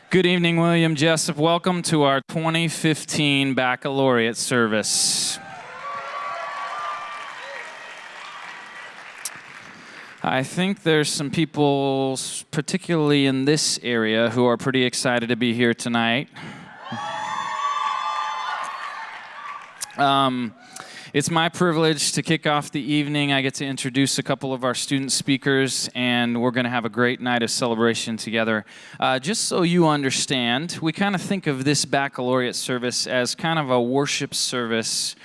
Good evening, William Jessup. Welcome to our 2015 Baccalaureate Service. I think there's some people, particularly in this area, who are pretty excited to be here tonight. It's my privilege to kick off the evening. I get to introduce a couple of our student speakers, and we're going to have a great night of celebration together. Just so you understand, we kind of think of this baccalaureate service as kind of a worship service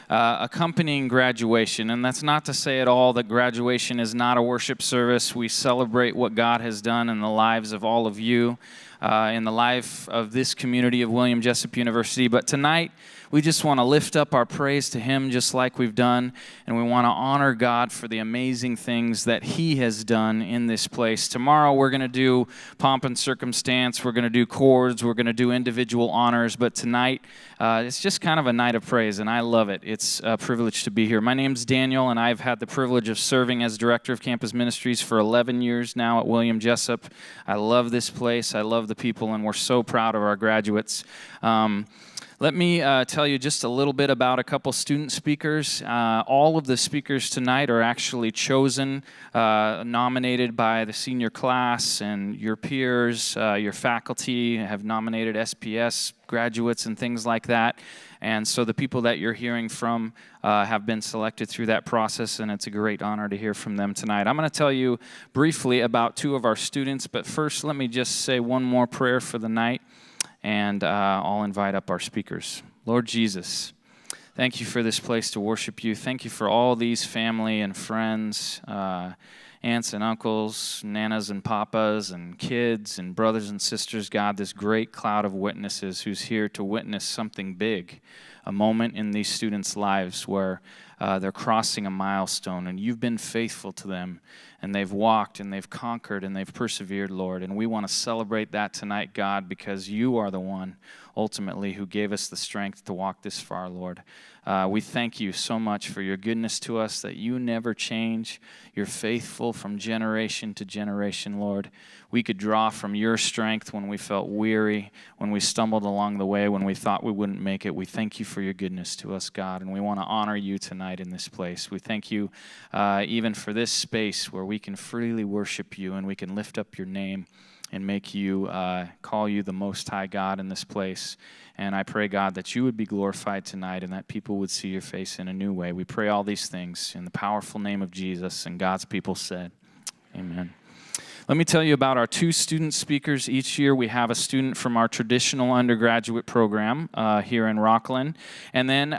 accompanying graduation. And that's not to say at all that graduation is not a worship service. We celebrate what God has done in the lives of all of you, in the life of this community of William Jessup University. But tonight, we just want to lift up our praise to Him just like we've done, and we want to honor God for the amazing things that He has done in this place. Tomorrow we're going to do pomp and circumstance, we're going to do chords, we're going to do individual honors, but tonight it's just kind of a night of praise, and I love it. It's a privilege to be here. My name's Daniel, and I've had the privilege of serving as Director of Campus Ministries for 11 years now at William Jessup. I love this place, I love the people, and we're so proud of our graduates. Let me tell you just a little bit about a couple student speakers. All of the speakers tonight are actually chosen, nominated by the senior class, and your peers, your faculty have nominated SPS graduates and things like that. And so the people that you're hearing from have been selected through that process, and it's a great honor to hear from them tonight. I'm going to tell you briefly about two of our students, but first let me just say one more prayer for the night. And I'll invite up our speakers. Lord Jesus, thank you for this place to worship you. Thank you for all these family and friends, aunts and uncles, nanas and papas, and kids and brothers and sisters. God, this great cloud of witnesses who's here to witness something big, a moment in these students' lives where they're crossing a milestone, and you've been faithful to them, and they've walked, and they've conquered, and they've persevered, Lord. And we want to celebrate that tonight, God, because you are the one, ultimately, who gave us the strength to walk this far, Lord. We thank you so much for your goodness to us, that you never change. You're faithful from generation to generation, Lord. We could draw from your strength when we felt weary, when we stumbled along the way, when we thought we wouldn't make it. We thank you for your goodness to us, God, and we want to honor you tonight in this place. We thank you even for this space where we can freely worship you and we can lift up your name and make you, call you the Most High God in this place. And I pray, God, that you would be glorified tonight and that people would see your face in a new way. We pray all these things in the powerful name of Jesus, and God's people said, amen. Let me tell you about our two student speakers. Each year we have a student from our traditional undergraduate program here in Rockland. And then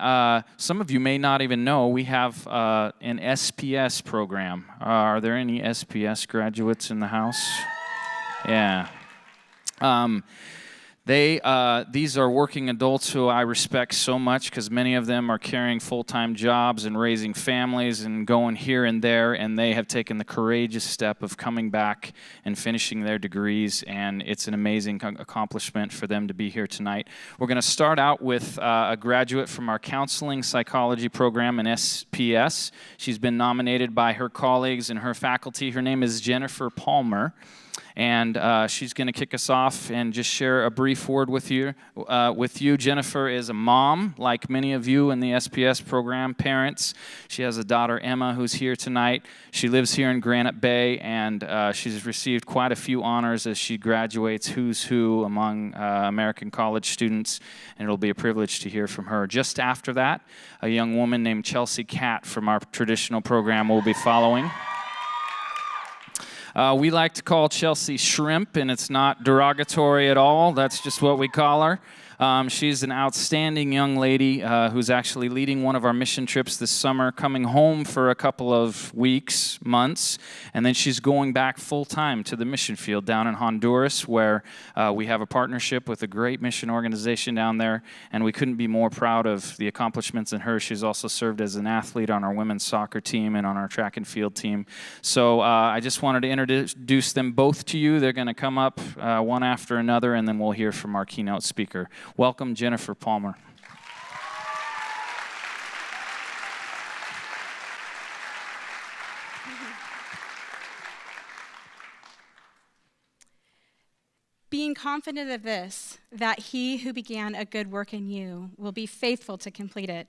some of you may not even know, we have an SPS program. Are there any SPS graduates in the house? Yeah. These are working adults who I respect so much because many of them are carrying full-time jobs and raising families and going here and there, and they have taken the courageous step of coming back and finishing their degrees, and it's an amazing accomplishment for them to be here tonight. We're going to start out with a graduate from our counseling psychology program in SPS. She's been nominated by her colleagues and her faculty. Her name is Jennifer Palmer. And she's going to kick us off and just share a brief word with you. Jennifer is a mom, like many of you in the SPS program, parents. She has a daughter, Emma, who's here tonight. She lives here in Granite Bay, and she's received quite a few honors as she graduates, who's who among American college students, and it'll be a privilege to hear from her. Just after that, a young woman named Chelsea Catt from our traditional program will be following. We like to call Chelsea Shrimp, and it's not derogatory at all. That's just what we call her. She's an outstanding young lady who's actually leading one of our mission trips this summer, coming home for a couple of weeks, months, and then she's going back full-time to the mission field down in Honduras, where we have a partnership with a great mission organization down there, and we couldn't be more proud of the accomplishments in her. She's also served as an athlete on our women's soccer team and on our track and field team. So I just wanted to introduce them both to you. They're going to come up one after another, and then we'll hear from our keynote speaker. Welcome, Jennifer Palmer. Being confident of this, that he who began a good work in you will be faithful to complete it.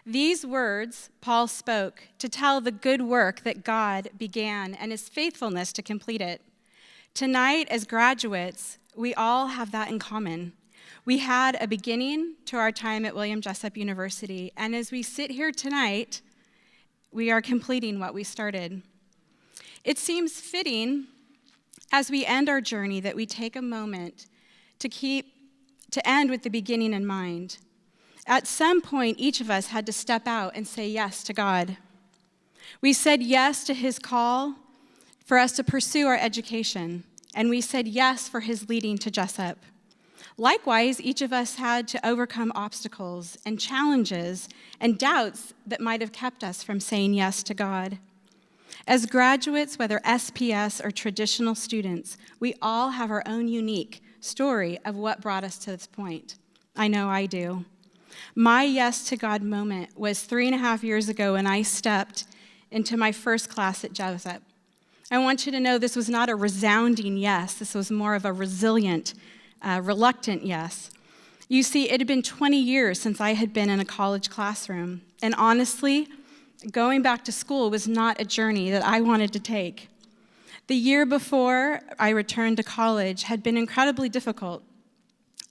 These words Paul spoke to tell the good work that God began and his faithfulness to complete it. Tonight, as graduates, we all have that in common. We had a beginning to our time at William Jessup University, and as we sit here tonight, we are completing what we started. It seems fitting as we end our journey that we take a moment to end with the beginning in mind. At some point, each of us had to step out and say yes to God. We said yes to his call for us to pursue our education, and we said yes for his leading to Jessup. Likewise, each of us had to overcome obstacles and challenges and doubts that might have kept us from saying yes to God. As graduates, whether SPS or traditional students, we all have our own unique story of what brought us to this point. I know I do. My yes to God moment was 3.5 years ago when I stepped into my first class at Jessup. I want you to know this was not a resounding yes. This was more of a resilient, reluctant yes. You see, it had been 20 years since I had been in a college classroom, and honestly, going back to school was not a journey that I wanted to take. The year before I returned to college had been incredibly difficult.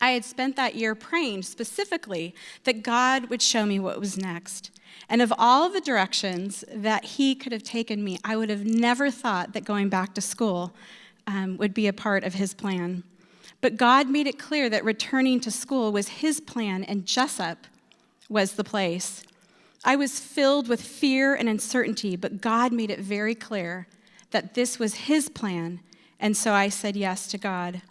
I had spent that year praying specifically that God would show me what was next. And of all of the directions that he could have taken me, I would have never thought that going back to school would be a part of his plan. But God made it clear that returning to school was his plan, and Jessup was the place. I was filled with fear and uncertainty, but God made it very clear that this was his plan, and so I said yes to God.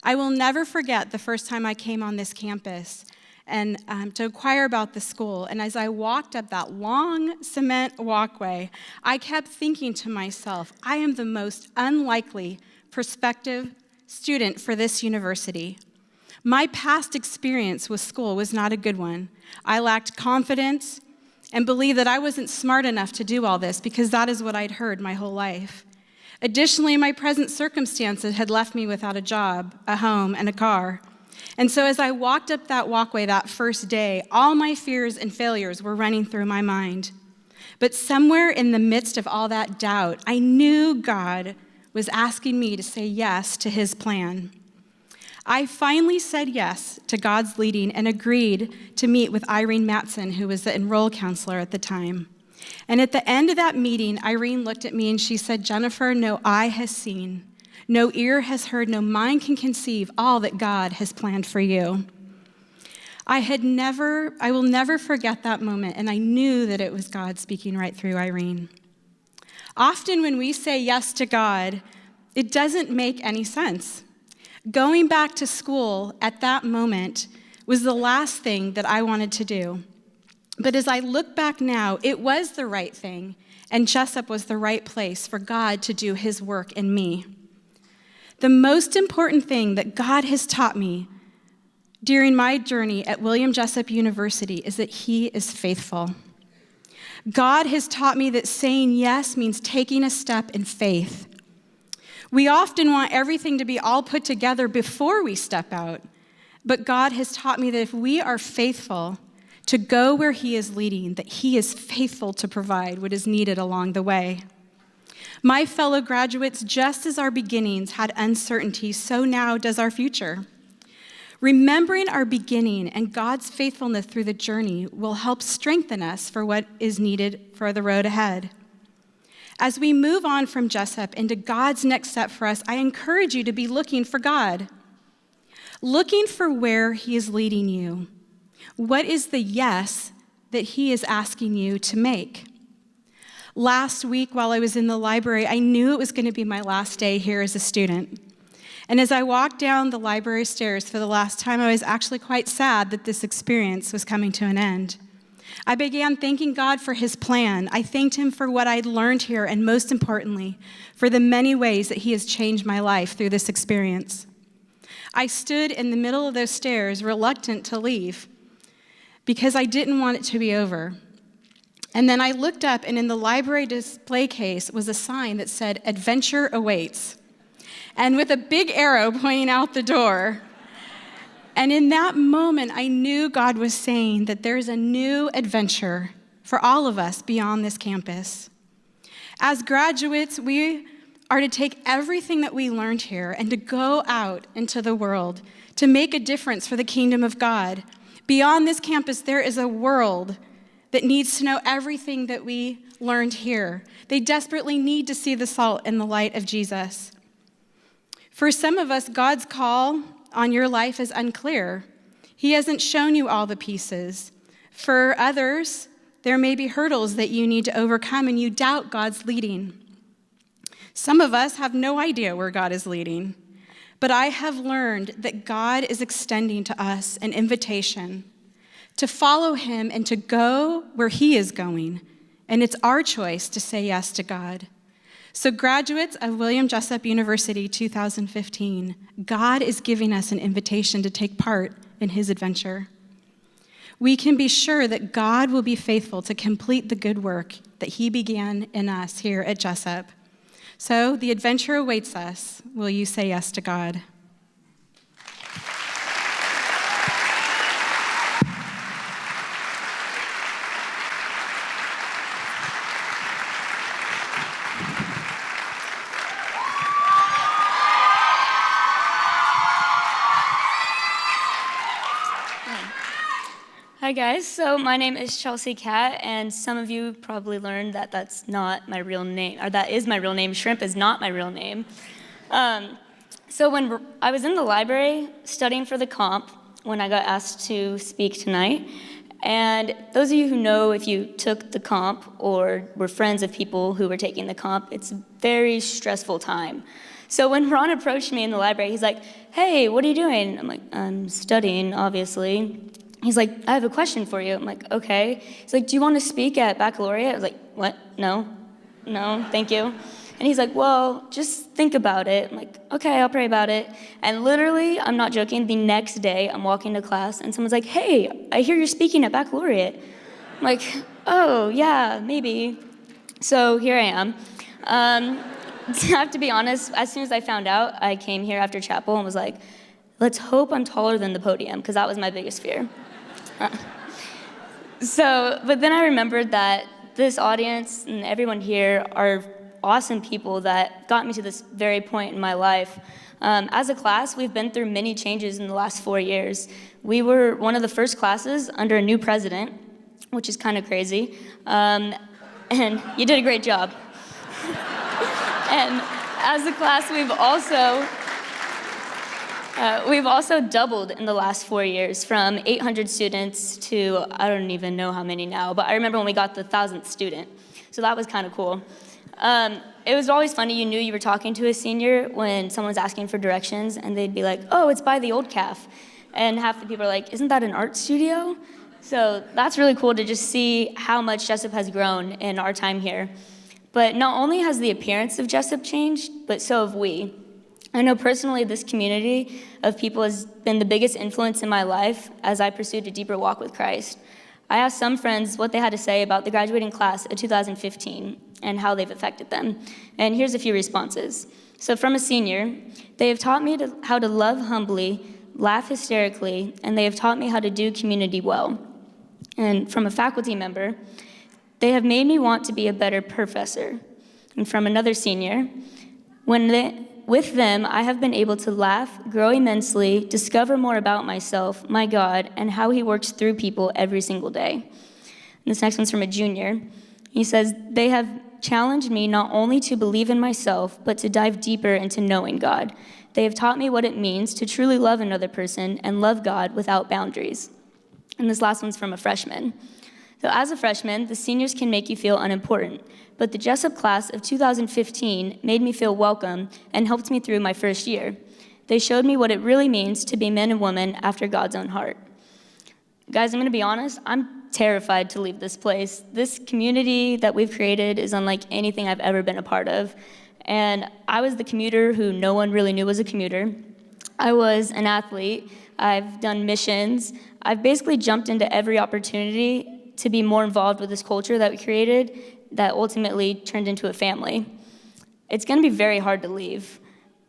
I will never forget the first time I came on this campus and to inquire about the school, and as I walked up that long cement walkway, I kept thinking to myself, I am the most unlikely prospective student for this university. My past experience with school was not a good one. I lacked confidence and believed that I wasn't smart enough to do all this because that is what I'd heard my whole life. Additionally, my present circumstances had left me without a job, a home, and a car. And so as I walked up that walkway that first day, all my fears and failures were running through my mind. But somewhere in the midst of all that doubt, I knew God was asking me to say yes to his plan. I finally said yes to God's leading and agreed to meet with Irene Matson, who was the enroll counselor at the time. And at the end of that meeting, Irene looked at me and she said, Jennifer, no eye has seen, no ear has heard, no mind can conceive all that God has planned for you. I will never forget that moment, and I knew that it was God speaking right through Irene. Often when we say yes to God, it doesn't make any sense. Going back to school at that moment was the last thing that I wanted to do. But as I look back now, it was the right thing, and Jessup was the right place for God to do his work in me. The most important thing that God has taught me during my journey at William Jessup University is that he is faithful. God has taught me that saying yes means taking a step in faith. We often want everything to be all put together before we step out, but God has taught me that if we are faithful to go where he is leading, that he is faithful to provide what is needed along the way. My fellow graduates, just as our beginnings had uncertainty, so now does our future. Remembering our beginning and God's faithfulness through the journey will help strengthen us for what is needed for the road ahead. As we move on from Jessup into God's next step for us, I encourage you to be looking for God, looking for where he is leading you. What is the yes that he is asking you to make? Last week, while I was in the library, I knew it was going to be my last day here as a student. And as I walked down the library stairs for the last time, I was actually quite sad that this experience was coming to an end. I began thanking God for his plan. I thanked him for what I'd learned here, and most importantly, for the many ways that he has changed my life through this experience. I stood in the middle of those stairs, reluctant to leave, because I didn't want it to be over. And then I looked up, and in the library display case was a sign that said, "Adventure awaits." and with a big arrow pointing out the door. And in that moment, I knew God was saying that there's a new adventure for all of us beyond this campus. As graduates, we are to take everything that we learned here and to go out into the world to make a difference for the kingdom of God. Beyond this campus, there is a world that needs to know everything that we learned here. They desperately need to see the salt and the light of Jesus. For some of us, God's call on your life is unclear. He hasn't shown you all the pieces. For others, there may be hurdles that you need to overcome and you doubt God's leading. Some of us have no idea where God is leading, but I have learned that God is extending to us an invitation to follow him and to go where he is going, and it's our choice to say yes to God. So graduates of William Jessup University 2015, God is giving us an invitation to take part in his adventure. We can be sure that God will be faithful to complete the good work that he began in us here at Jessup. So the adventure awaits us. Will you say yes to God? Hi guys, so my name is Chelsea Cat, and some of you probably learned that that's not my real name, or that is my real name. Shrimp is not my real name. So when I was in the library studying for the comp, when I got asked to speak tonight, and those of you who know if you took the comp or were friends of people who were taking the comp, it's a very stressful time. So when Ron approached me in the library, he's like, "Hey, what are you doing?" I'm like, "I'm studying, obviously." He's like, "I have a question for you." I'm like, "Okay." He's like, "Do you want to speak at Baccalaureate?" I was like, "What? No, thank you." And he's like, "Well, just think about it." I'm like, "Okay, I'll pray about it." And literally, I'm not joking, the next day, I'm walking to class, and someone's like, "Hey, I hear you're speaking at Baccalaureate." I'm like, "Oh, yeah, maybe." So here I am. I have to be honest, as soon as I found out, I came here after chapel and was like, let's hope I'm taller than the podium, because that was my biggest fear. But then I remembered that this audience and everyone here are awesome people that got me to this very point in my life. As a class, we've been through many changes in the last 4 years. We were one of the first classes under a new president, which is kind of crazy, and you did a great job. And as a class, we've also doubled in the last 4 years, from 800 students to I don't even know how many now, but I remember when we got the 1,000th student. So that was kind of cool. It was always funny, you knew you were talking to a senior when someone was asking for directions, and they'd be like, "Oh, it's by the old calf." And half the people are like, "Isn't that an art studio?" So that's really cool to just see how much Jessup has grown in our time here. But not only has the appearance of Jessup changed, but so have we. I know personally this community of people has been the biggest influence in my life as I pursued a deeper walk with Christ. I asked some friends what they had to say about the graduating class of 2015 and how they've affected them. And here's a few responses. So from a senior, they have taught me how to love humbly, laugh hysterically, and they have taught me how to do community well. And from a faculty member, they have made me want to be a better professor. And from another senior, with them, I have been able to laugh, grow immensely, discover more about myself, my God, and how he works through people every single day. And this next one's from a junior. He says, they have challenged me not only to believe in myself, but to dive deeper into knowing God. They have taught me what it means to truly love another person and love God without boundaries. And this last one's from a freshman. So as a freshman, the seniors can make you feel unimportant, but the Jessup class of 2015 made me feel welcome and helped me through my first year. They showed me what it really means to be men and women after God's own heart. Guys, I'm gonna be honest, I'm terrified to leave this place. This community that we've created is unlike anything I've ever been a part of. And I was the commuter who no one really knew was a commuter. I was an athlete. I've done missions. I've basically jumped into every opportunity to be more involved with this culture that we created that ultimately turned into a family. It's gonna be very hard to leave,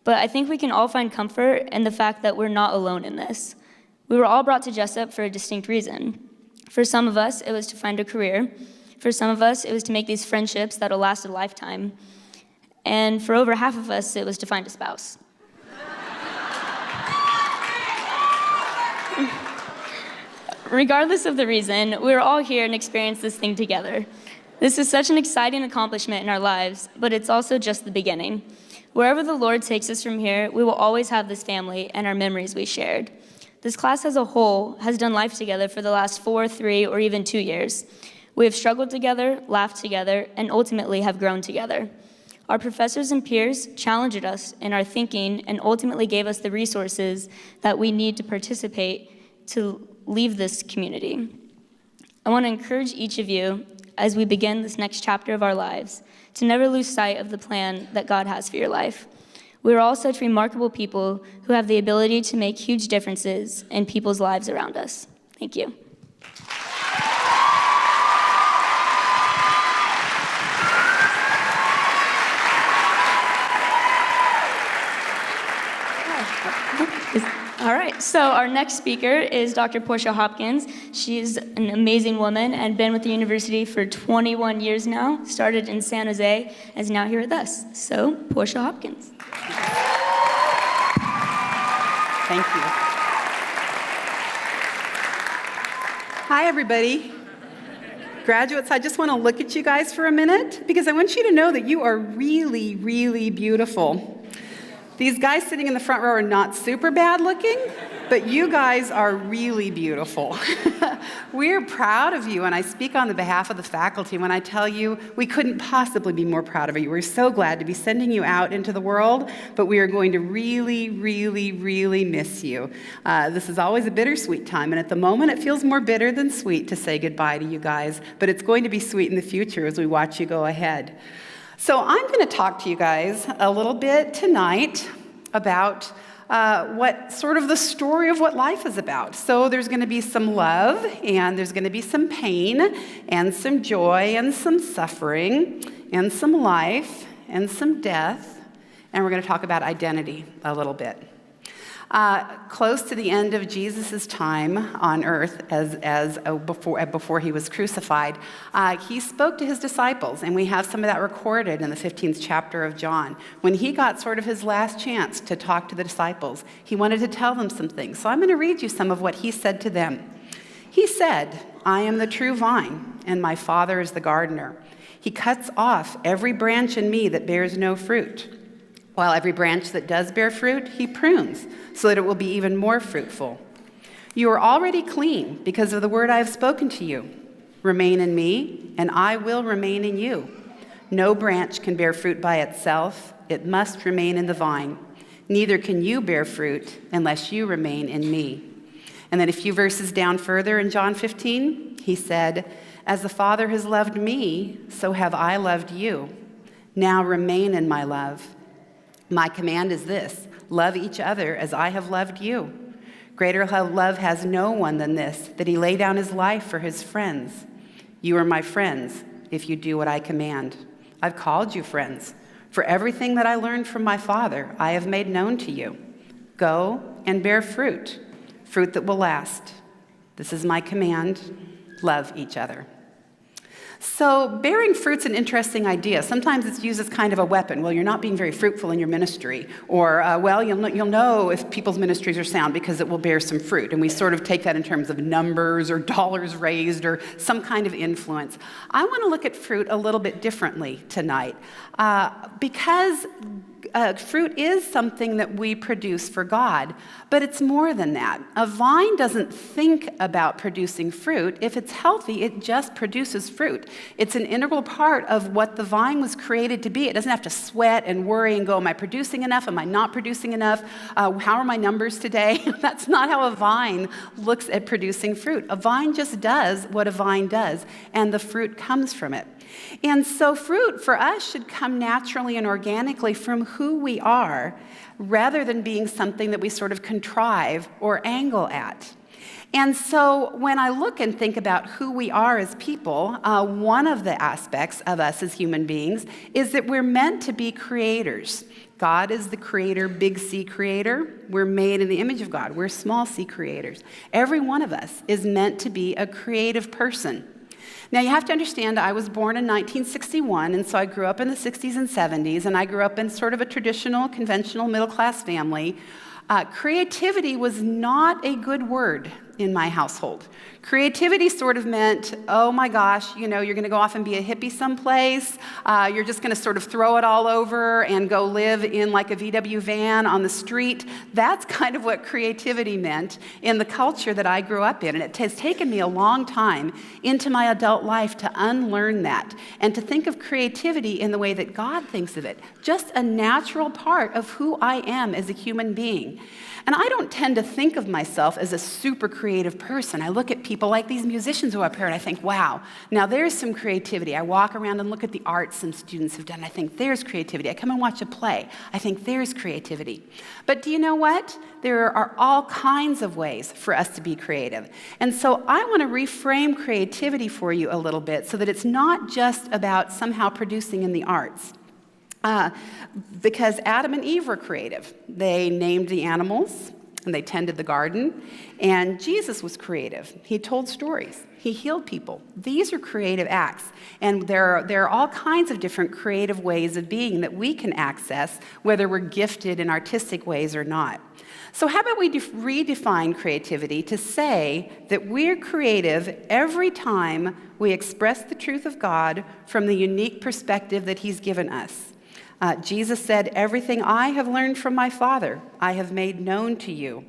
But I think we can all find comfort in the fact that we're not alone in this. We were all brought to Jessup for a distinct reason. For some of us, it was to find a career. For some of us, it was to make these friendships that'll last a lifetime. And for over half of us, it was to find a spouse. Regardless of the reason, we're all here and experience this thing together. This is such an exciting accomplishment in our lives, but it's also just the beginning. Wherever the Lord takes us from here, we will always have this family and our memories we shared. This class as a whole has done life together for the last 4, 3, or even 2 years. We have struggled together, laughed together, and ultimately have grown together. Our professors and peers challenged us in our thinking and ultimately gave us the resources that we need to participate to leave this community. I want to encourage each of you, as we begin this next chapter of our lives, to never lose sight of the plan that God has for your life. We are all such remarkable people who have the ability to make huge differences in people's lives around us. Thank you. All right, so our next speaker is Dr. Portia Hopkins. She's an amazing woman and been with the university for 21 years now, started in San Jose, and is now here with us. So, Portia Hopkins. Thank you. Hi, everybody. Graduates, I just want to look at you guys for a minute because I want you to know that you are really, really beautiful. These guys sitting in the front row are not super bad looking, but you guys are really beautiful. We're proud of you, and I speak on the behalf of the faculty when I tell you we couldn't possibly be more proud of you. We're so glad to be sending you out into the world, but we are going to really, really, really miss you. This is always a bittersweet time, and at the moment it feels more bitter than sweet to say goodbye to you guys, but it's going to be sweet in the future as we watch you go ahead. So I'm going to talk to you guys a little bit tonight about what sort of the story of what life is about. So there's going to be some love, and there's going to be some pain, and some joy, and some suffering, and some life, and some death, and we're going to talk about identity a little bit. Close to the end of Jesus' time on earth, before he was crucified, he spoke to his disciples, and we have some of that recorded in the 15th chapter of John. When he got sort of his last chance to talk to the disciples, he wanted to tell them some things. So I'm going to read you some of what he said to them. He said, "I am the true vine, and my Father is the gardener. He cuts off every branch in me that bears no fruit, while every branch that does bear fruit, he prunes, so that it will be even more fruitful. You are already clean because of the word I have spoken to you. Remain in me, and I will remain in you. No branch can bear fruit by itself. It must remain in the vine. Neither can you bear fruit unless you remain in me." And then a few verses down further in John 15, he said, "As the Father has loved me, so have I loved you. Now remain in my love. My command is this: love each other as I have loved you. Greater love has no one than this, that he lay down his life for his friends. You are my friends if you do what I command. I've called you friends, for everything that I learned from my Father I have made known to you. Go and bear fruit, fruit that will last. This is my command: love each other." So bearing fruit's an interesting idea. Sometimes it's used as kind of a weapon. Well, you're not being very fruitful in your ministry. Or, you'll know if people's ministries are sound because it will bear some fruit. And we sort of take that in terms of numbers or dollars raised or some kind of influence. I want to look at fruit a little bit differently tonight because fruit is something that we produce for God, but it's more than that. A vine doesn't think about producing fruit. If it's healthy, it just produces fruit. It's an integral part of what the vine was created to be. It doesn't have to sweat and worry and go, am I producing enough? Am I not producing enough? How are my numbers today? That's not how a vine looks at producing fruit. A vine just does what a vine does, and the fruit comes from it. And so fruit for us should come naturally and organically from who we are, rather than being something that we sort of contrive or angle at. And so when I look and think about who we are as people, one of the aspects of us as human beings is that we're meant to be creators. God is the creator, big C creator. We're made in the image of God. We're small c creators. Every one of us is meant to be a creative person. Now, you have to understand, I was born in 1961, and so I grew up in the 60s and 70s, and I grew up in sort of a traditional, conventional, middle-class family. Creativity was not a good word in my household. Creativity sort of meant, oh my gosh, you're going to go off and be a hippie someplace. You're just going to sort of throw it all over and go live in like a VW van on the street. That's kind of what creativity meant in the culture that I grew up in. And it has taken me a long time into my adult life to unlearn that and to think of creativity in the way that God thinks of it, just a natural part of who I am as a human being. And I don't tend to think of myself as a super creative person. I look at people like these musicians who are up here and I think, wow, now there's some creativity. I walk around and look at the art some students have done. And I think there's creativity. I come and watch a play. I think there's creativity. But do you know what? There are all kinds of ways for us to be creative. And so I want to reframe creativity for you a little bit so that it's not just about somehow producing in the arts. Because Adam and Eve were creative. They named the animals, and they tended the garden, and Jesus was creative. He told stories. He healed people. These are creative acts, and there are all kinds of different creative ways of being that we can access, whether we're gifted in artistic ways or not. So how about we redefine creativity to say that we're creative every time we express the truth of God from the unique perspective that He's given us. Jesus said, "Everything I have learned from my Father, I have made known to you.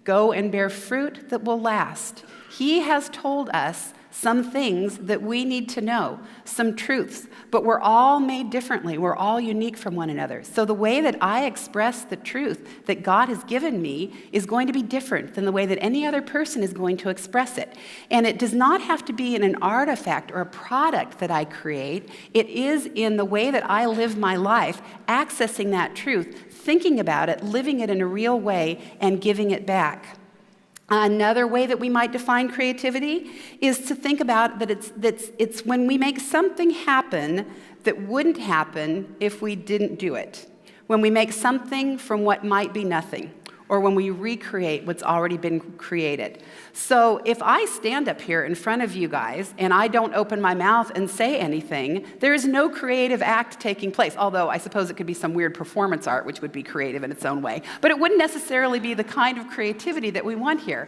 Go and bear fruit that will last." He has told us some things that we need to know, some truths, but we're all made differently. We're all unique from one another. So the way that I express the truth that God has given me is going to be different than the way that any other person is going to express it. And it does not have to be in an artifact or a product that I create. It is in the way that I live my life, accessing that truth, thinking about it, living it in a real way, and giving it back. Another way that we might define creativity is to think about that it's when we make something happen that wouldn't happen if we didn't do it. When we make something from what might be nothing, or when we recreate what's already been created. So if I stand up here in front of you guys and I don't open my mouth and say anything, there is no creative act taking place, although I suppose it could be some weird performance art, which would be creative in its own way, but it wouldn't necessarily be the kind of creativity that we want here.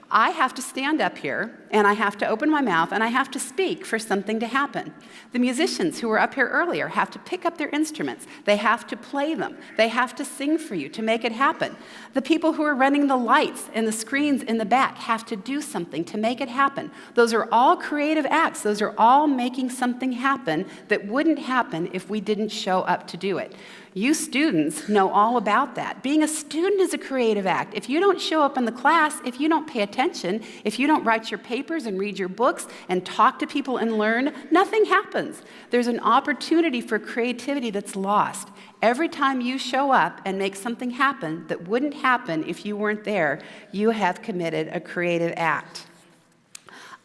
I have to stand up here, and I have to open my mouth, and I have to speak for something to happen. The musicians who were up here earlier have to pick up their instruments. They have to play them. They have to sing for you to make it happen. The people who are running the lights and the screens in the back have to do something to make it happen. Those are all creative acts. Those are all making something happen that wouldn't happen if we didn't show up to do it. You students know all about that. Being a student is a creative act. If you don't show up in the class, if you don't pay attention, if you don't write your papers and read your books and talk to people and learn, nothing happens. There's an opportunity for creativity that's lost. Every time you show up and make something happen that wouldn't happen if you weren't there, you have committed a creative act.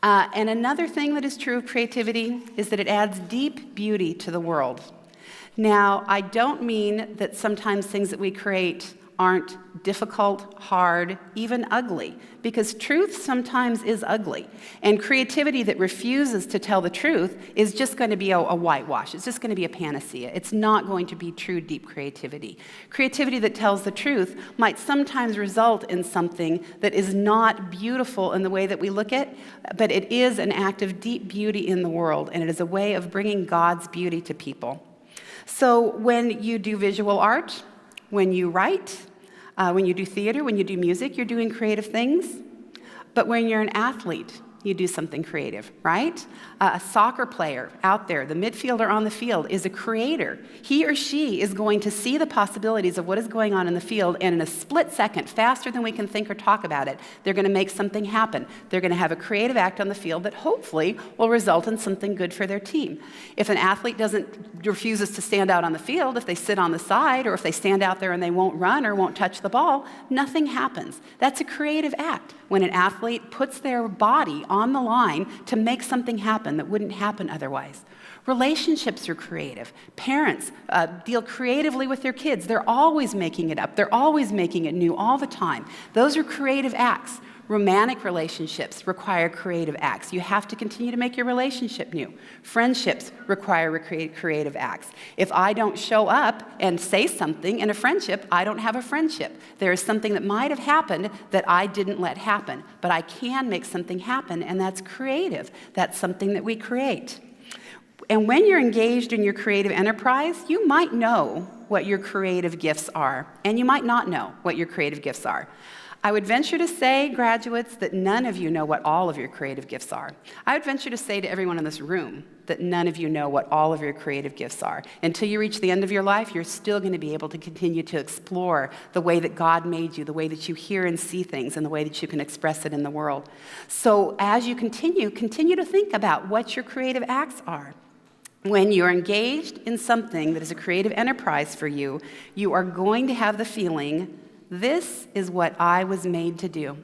And another thing that is true of creativity is that it adds deep beauty to the world. Now, I don't mean that sometimes things that we create aren't difficult, hard, even ugly, because truth sometimes is ugly. And creativity that refuses to tell the truth is just going to be a whitewash. It's just going to be a panacea. It's not going to be true, deep creativity. Creativity that tells the truth might sometimes result in something that is not beautiful in the way that we look at, but it is an act of deep beauty in the world, and it is a way of bringing God's beauty to people. So when you do visual art, when you write, when you do theater, when you do music, you're doing creative things. But when you're an athlete, you do something creative, right? A soccer player out there, the midfielder on the field, is a creator. He or she is going to see the possibilities of what is going on in the field, and in a split second, faster than we can think or talk about it, they're going to make something happen. They're going to have a creative act on the field that hopefully will result in something good for their team. If an athlete refuses to stand out on the field, if they sit on the side, or if they stand out there and they won't run or won't touch the ball, nothing happens. That's a creative act. When an athlete puts their body on the line to make something happen that wouldn't happen otherwise. Relationships are creative. Parents deal creatively with their kids. They're always making it up. They're always making it new all the time. Those are creative acts. Romantic relationships require creative acts. You have to continue to make your relationship new. Friendships require creative acts. If I don't show up and say something in a friendship, I don't have a friendship. There is something that might have happened that I didn't let happen, but I can make something happen, and that's creative. That's something that we create. And when you're engaged in your creative enterprise, you might know what your creative gifts are, and you might not know what your creative gifts are. I would venture to say, graduates, that none of you know what all of your creative gifts are. I would venture to say to everyone in this room that none of you know what all of your creative gifts are. Until you reach the end of your life, you're still going to be able to continue to explore the way that God made you, the way that you hear and see things, and the way that you can express it in the world. So as you continue to think about what your creative acts are. When you're engaged in something that is a creative enterprise for you, you are going to have the feeling, this is what I was made to do.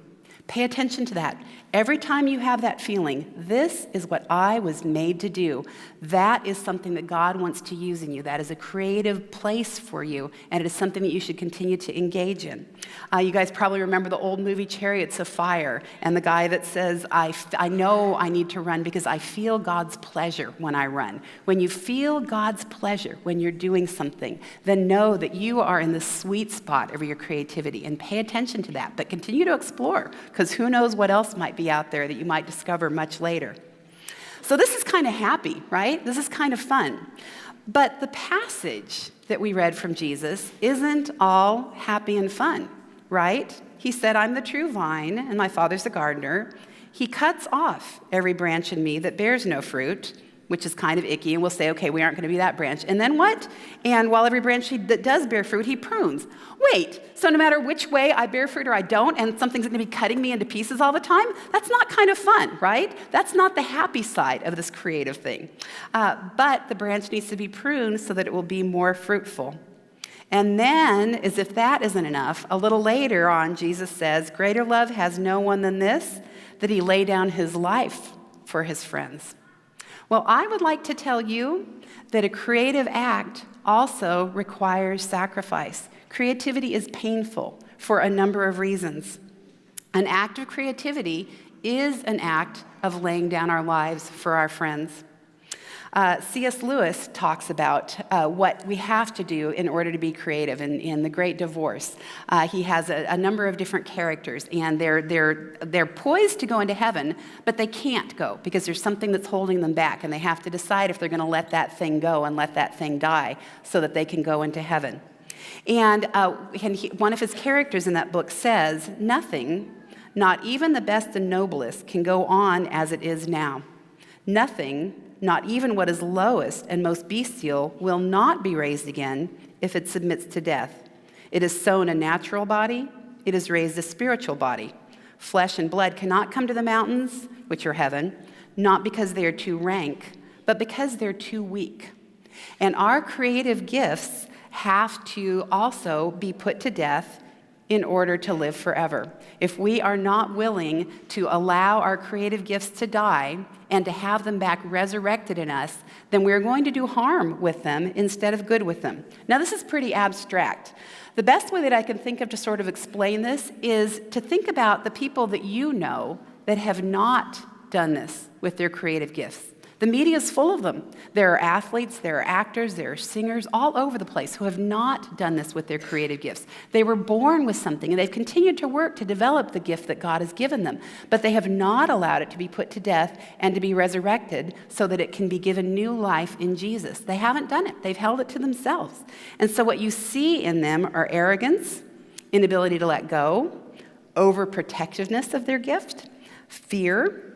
Pay attention to that. Every time you have that feeling, this is what I was made to do, that is something that God wants to use in you. That is a creative place for you, and it is something that you should continue to engage in. You guys probably remember the old movie Chariots of Fire, and the guy that says, I know I need to run because I feel God's pleasure when I run. When you feel God's pleasure when you're doing something, then know that you are in the sweet spot of your creativity, and pay attention to that, but continue to explore, because who knows what else might be out there that you might discover much later. So this is kind of happy, right? This is kind of fun. But the passage that we read from Jesus isn't all happy and fun, right? He said, I'm the true vine, and my Father's the gardener. He cuts off every branch in me that bears no fruit, which is kind of icky, and we'll say, okay, we aren't going to be that branch. And then what? And while every branch that does bear fruit, he prunes. Wait, so no matter which way I bear fruit or I don't, and something's going to be cutting me into pieces all the time, that's not kind of fun, right? That's not the happy side of this creative thing. But the branch needs to be pruned so that it will be more fruitful. And then, as if that isn't enough, a little later on, Jesus says, greater love has no one than this, that he lay down his life for his friends. Well, I would like to tell you that a creative act also requires sacrifice. Creativity is painful for a number of reasons. An act of creativity is an act of laying down our lives for our friends. C.S. Lewis talks about what we have to do in order to be creative in The Great Divorce. He has a number of different characters, and they're poised to go into heaven, but they can't go because there's something that's holding them back, and they have to decide if they're going to let that thing go and let that thing die so that they can go into heaven. And one of his characters in that book says, nothing, not even the best and noblest, can go on as it is now. Nothing, not even what is lowest and most bestial, will not be raised again if it submits to death. It is sown a natural body, it is raised a spiritual body. Flesh and blood cannot come to the mountains, which are heaven, not because they are too rank, but because they're too weak. And our creative gifts have to also be put to death in order to live forever. If we are not willing to allow our creative gifts to die and to have them back resurrected in us, then we're going to do harm with them instead of good with them. Now, this is pretty abstract. The best way that I can think of to sort of explain this is to think about the people that you know that have not done this with their creative gifts. The media is full of them. There are athletes, there are actors, there are singers all over the place who have not done this with their creative gifts. They were born with something, and they've continued to work to develop the gift that God has given them, but they have not allowed it to be put to death and to be resurrected so that it can be given new life in Jesus. They haven't done it. They've held it to themselves. And so what you see in them are arrogance, inability to let go, overprotectiveness of their gift, fear,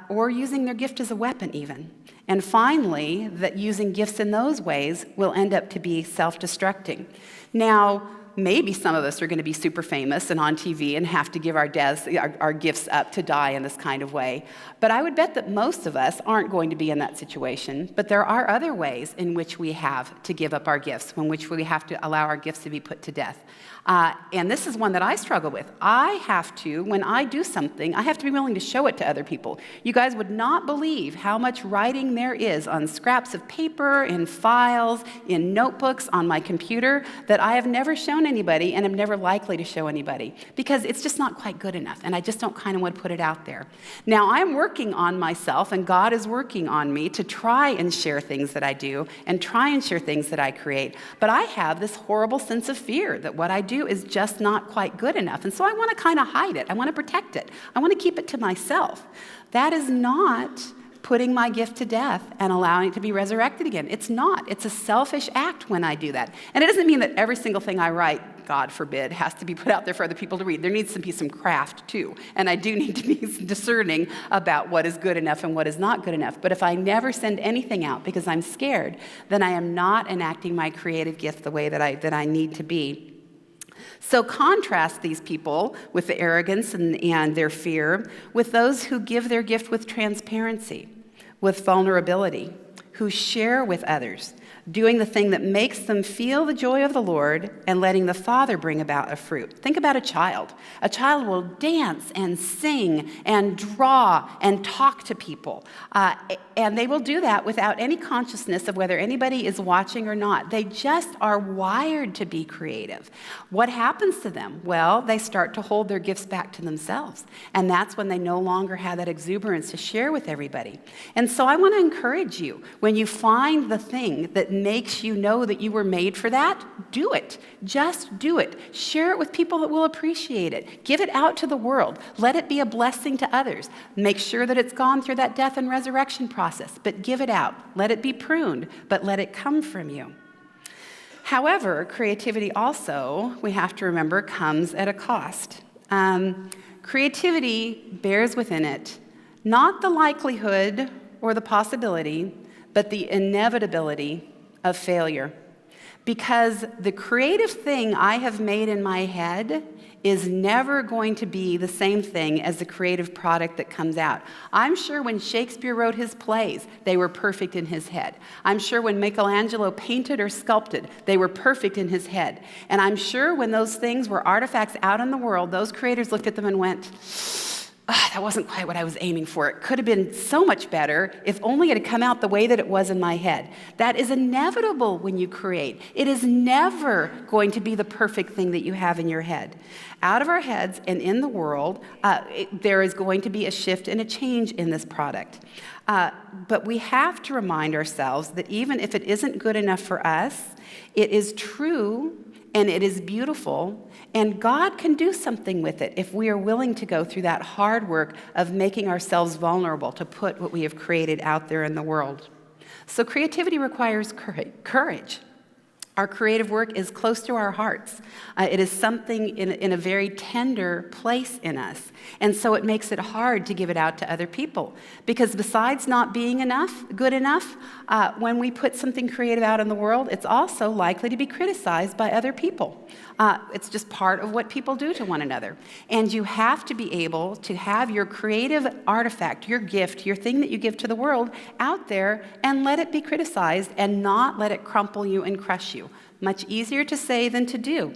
or using their gift as a weapon even. And finally, that using gifts in those ways will end up to be self-destructing. Now, maybe some of us are going to be super famous and on TV and have to give our gifts up to die in this kind of way. But I would bet that most of us aren't going to be in that situation. But there are other ways in which we have to give up our gifts, in which we have to allow our gifts to be put to death. And this is one that I struggle with. I have to, when I do something, I have to be willing to show it to other people. You guys would not believe how much writing there is on scraps of paper, in files, in notebooks, on my computer, that I have never shown anybody and am never likely to show anybody, because it's just not quite good enough, and I just don't kind of want to put it out there. Now, I'm working on myself, and God is working on me to try and share things that I do and try and share things that I create, but I have this horrible sense of fear that what I do is just not quite good enough. And so I want to kind of hide it. I want to protect it. I want to keep it to myself. That is not putting my gift to death and allowing it to be resurrected again. It's not. It's a selfish act when I do that. And it doesn't mean that every single thing I write, God forbid, has to be put out there for other people to read. There needs to be some craft too. And I do need to be discerning about what is good enough and what is not good enough. But if I never send anything out because I'm scared, then I am not enacting my creative gift the way that I need to be. So contrast these people with the arrogance and their fear with those who give their gift with transparency, with vulnerability, who share with others, doing the thing that makes them feel the joy of the Lord and letting the Father bring about a fruit. Think about a child. A child will dance and sing and draw and talk to people. And they will do that without any consciousness of whether anybody is watching or not. They just are wired to be creative. What happens to them? Well, they start to hold their gifts back to themselves. And that's when they no longer have that exuberance to share with everybody. And so I want to encourage you, when you find the thing that makes you know that you were made for that, do it. Just do it. Share it with people that will appreciate it. Give it out to the world. Let it be a blessing to others. Make sure that it's gone through that death and resurrection process, but give it out. Let it be pruned, but let it come from you. However, creativity also, we have to remember, comes at a cost. Creativity bears within it not the likelihood or the possibility, but the inevitability of failure. Because the creative thing I have made in my head is never going to be the same thing as the creative product that comes out. I'm sure when Shakespeare wrote his plays, they were perfect in his head. I'm sure when Michelangelo painted or sculpted, they were perfect in his head. And I'm sure when those things were artifacts out in the world, those creators looked at them and went, that wasn't quite what I was aiming for. It could have been so much better if only it had come out the way that it was in my head. That is inevitable when you create. It is never going to be the perfect thing that you have in your head. Out of our heads and in the world, there is going to be a shift and a change in this product. But we have to remind ourselves that even if it isn't good enough for us, it is true and it is beautiful, and God can do something with it if we are willing to go through that hard work of making ourselves vulnerable to put what we have created out there in the world. So creativity requires courage. Our creative work is close to our hearts. It is something in a very tender place in us. And so it makes it hard to give it out to other people. Because besides not being good enough, when we put something creative out in the world, it's also likely to be criticized by other people. It's just part of what people do to one another. And you have to be able to have your creative artifact, your gift, your thing that you give to the world out there and let it be criticized and not let it crumple you and crush you. Much easier to say than to do.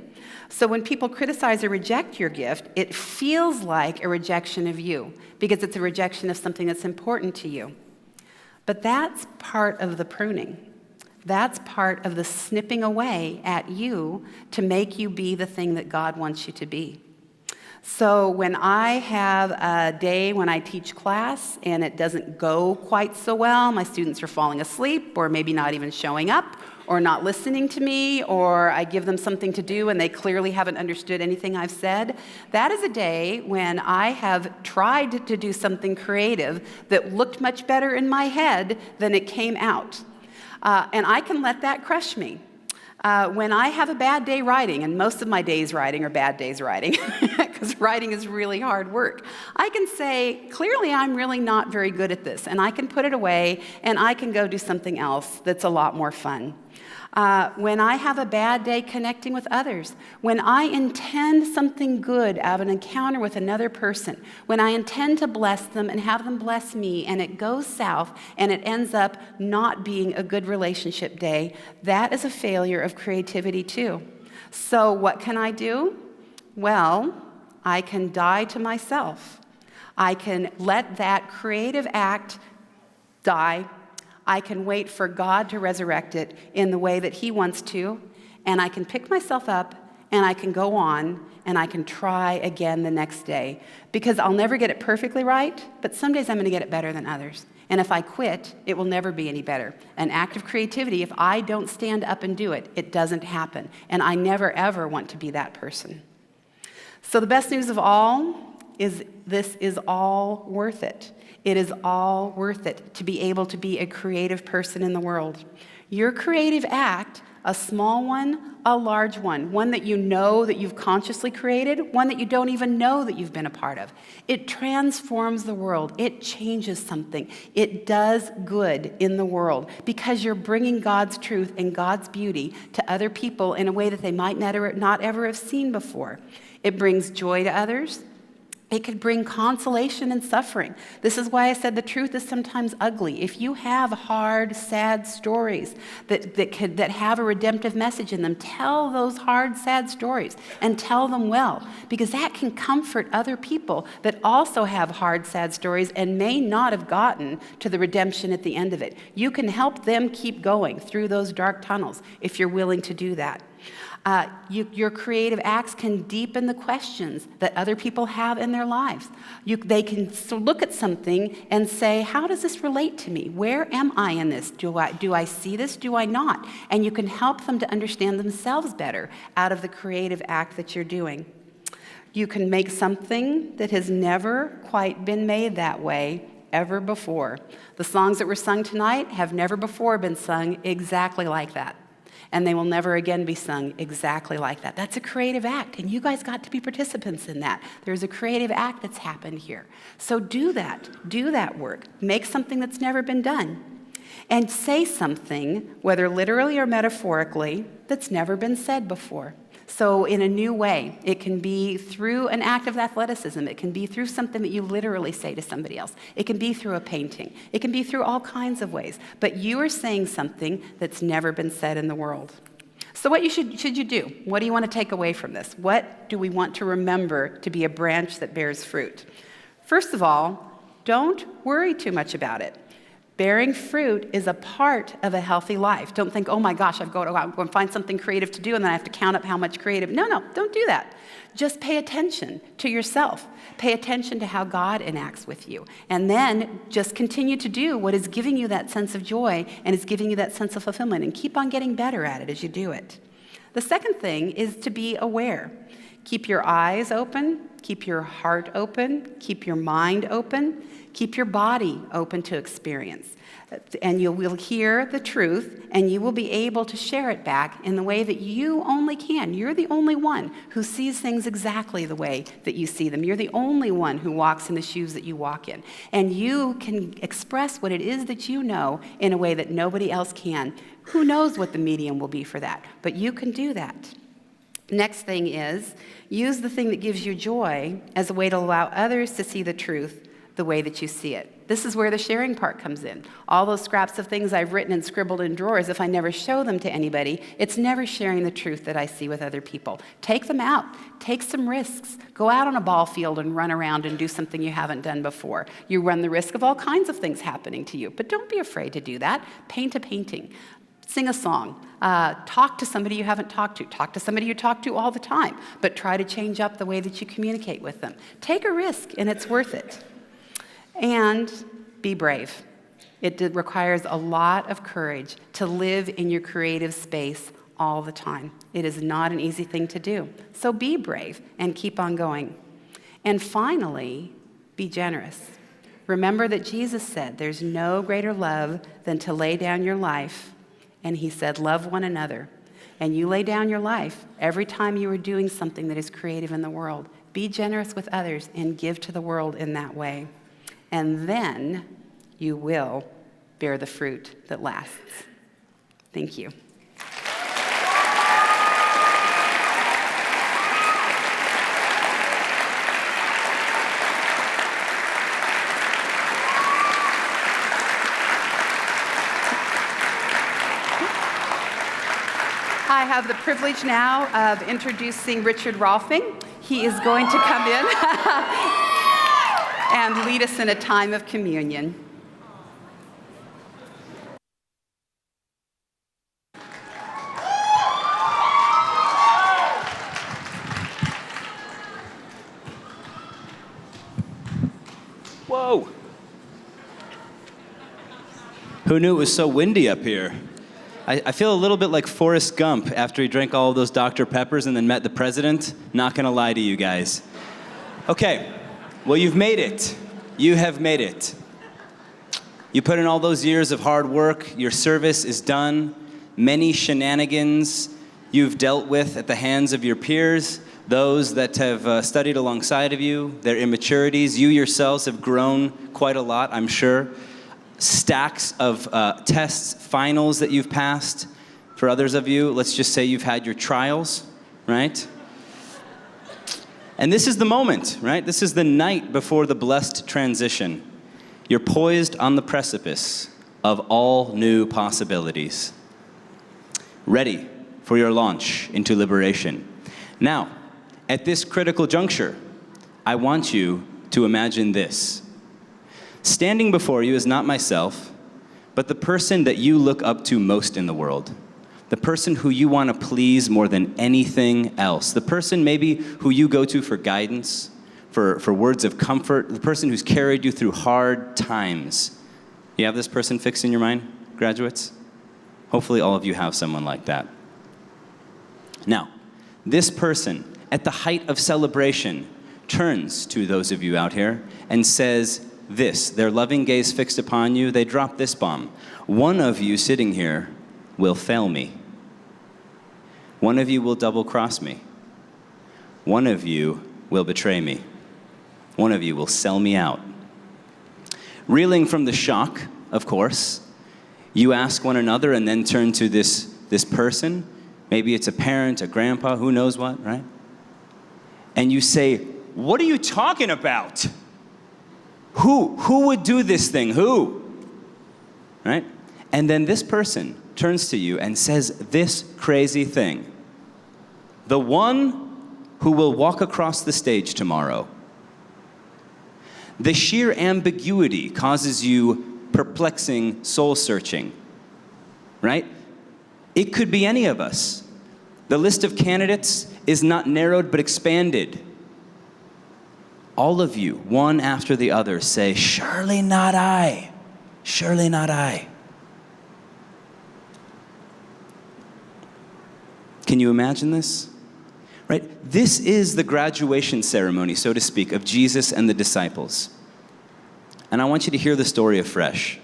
So when people criticize or reject your gift, it feels like a rejection of you because it's a rejection of something that's important to you. But that's part of the pruning. That's part of the snipping away at you to make you be the thing that God wants you to be. So when I have a day when I teach class and it doesn't go quite so well, my students are falling asleep or maybe not even showing up or not listening to me, or I give them something to do and they clearly haven't understood anything I've said, that is a day when I have tried to do something creative that looked much better in my head than it came out. And I can let that crush me. When I have a bad day writing, and most of my days writing are bad days writing, because writing is really hard work, I can say, clearly I'm really not very good at this, and I can put it away, and I can go do something else that's a lot more fun. When I have a bad day connecting with others, when I intend something good out of an encounter with another person, when I intend to bless them and have them bless me, and it goes south and it ends up not being a good relationship day, that is a failure of creativity too. So what can I do? Well, I can die to myself. I can let that creative act die. I can wait for God to resurrect it in the way that He wants to, and I can pick myself up, and I can go on, and I can try again the next day. Because I'll never get it perfectly right, but some days I'm going to get it better than others. And if I quit, it will never be any better. An act of creativity, if I don't stand up and do it, it doesn't happen. And I never, ever want to be that person. So the best news of all is this is all worth it. It is all worth it to be able to be a creative person in the world. Your creative act, a small one, a large one that you know that you've consciously created, one that you don't even know that you've been a part of. It transforms the world. It changes something. It does good in the world because you're bringing God's truth and God's beauty to other people in a way that they might not ever have seen before. It brings joy to others. It could bring consolation in suffering. This is why I said the truth is sometimes ugly. If you have hard, sad stories that have a redemptive message in them, tell those hard, sad stories and tell them well, because that can comfort other people that also have hard, sad stories and may not have gotten to the redemption at the end of it. You can help them keep going through those dark tunnels if you're willing to do that. Your creative acts can deepen the questions that other people have in their lives. They can look at something and say, how does this relate to me? Where am I in this? Do I see this? Do I not? And you can help them to understand themselves better out of the creative act that you're doing. You can make something that has never quite been made that way ever before. The songs that were sung tonight have never before been sung exactly like that. And they will never again be sung exactly like that. That's a creative act, and you guys got to be participants in that. There's a creative act that's happened here. So do that work. Make something that's never been done. And say something, whether literally or metaphorically, that's never been said before. So in a new way, it can be through an act of athleticism. It can be through something that you literally say to somebody else. It can be through a painting. It can be through all kinds of ways. But you are saying something that's never been said in the world. So what should you do? What do you want to take away from this? What do we want to remember to be a branch that bears fruit? First of all, don't worry too much about it. Bearing fruit is a part of a healthy life. Don't think, oh my gosh, I'm going to find something creative to do and then I have to count up how much creative. No, don't do that. Just pay attention to yourself. Pay attention to how God enacts with you. And then just continue to do what is giving you that sense of joy and is giving you that sense of fulfillment, and keep on getting better at it as you do it. The second thing is to be aware. Keep your eyes open, keep your heart open, keep your mind open, keep your body open to experience. And you will hear the truth, and you will be able to share it back in the way that you only can. You're the only one who sees things exactly the way that you see them. You're the only one who walks in the shoes that you walk in. And you can express what it is that you know in a way that nobody else can. Who knows what the medium will be for that? But you can do that. Next thing is, use the thing that gives you joy as a way to allow others to see the truth the way that you see it. This is where the sharing part comes in. All those scraps of things I've written and scribbled in drawers, if I never show them to anybody, it's never sharing the truth that I see with other people. Take them out. Take some risks. Go out on a ball field and run around and do something you haven't done before. You run the risk of all kinds of things happening to you, but don't be afraid to do that. Paint a painting. Sing a song. Talk to somebody you haven't talked to. Talk to somebody you talk to all the time, but try to change up the way that you communicate with them. Take a risk, and it's worth it. And be brave. It requires a lot of courage to live in your creative space all the time. It is not an easy thing to do. So be brave and keep on going. And finally, be generous. Remember that Jesus said there's no greater love than to lay down your life. And he said, love one another. And you lay down your life every time you are doing something that is creative in the world. Be generous with others and give to the world in that way. And then you will bear the fruit that lasts. Thank you. I have the privilege now of introducing Richard Rolfing. He is going to come in and lead us in a time of communion. Whoa! Who knew it was so windy up here? I feel a little bit like Forrest Gump after he drank all of those Dr. Peppers and then met the president. Not gonna lie to you guys. Okay, well, you've made it. You have made it. You put in all those years of hard work. Your service is done. Many shenanigans you've dealt with at the hands of your peers, those that have studied alongside of you, their immaturities. You yourselves have grown quite a lot, I'm sure. Stacks of tests, finals that you've passed. For others of you, let's just say you've had your trials, right? And this is the moment, right? This is the night before the blessed transition. You're poised on the precipice of all new possibilities, ready for your launch into liberation. Now, at this critical juncture, I want you to imagine this. Standing before you is not myself, but the person that you look up to most in the world. The person who you want to please more than anything else. The person maybe who you go to for guidance, for words of comfort. The person who's carried you through hard times. You have this person fixed in your mind, graduates? Hopefully all of you have someone like that. Now, this person, at the height of celebration, turns to those of you out here and says this, their loving gaze fixed upon you, they drop this bomb. One of you sitting here will fail me. One of you will double-cross me. One of you will betray me. One of you will sell me out. Reeling from the shock, of course, you ask one another and then turn to this person. Maybe it's a parent, a grandpa, who knows what, right? And you say, what are you talking about? Who would do this thing? Who? Right? And then this person turns to you and says this crazy thing. The one who will walk across the stage tomorrow. The sheer ambiguity causes you perplexing soul searching, right? It could be any of us. The list of candidates is not narrowed but expanded. All of you, one after the other, say, surely not I, surely not I. Can you imagine this? Right? This is the graduation ceremony, so to speak, of Jesus and the disciples. And I want you to hear the story afresh.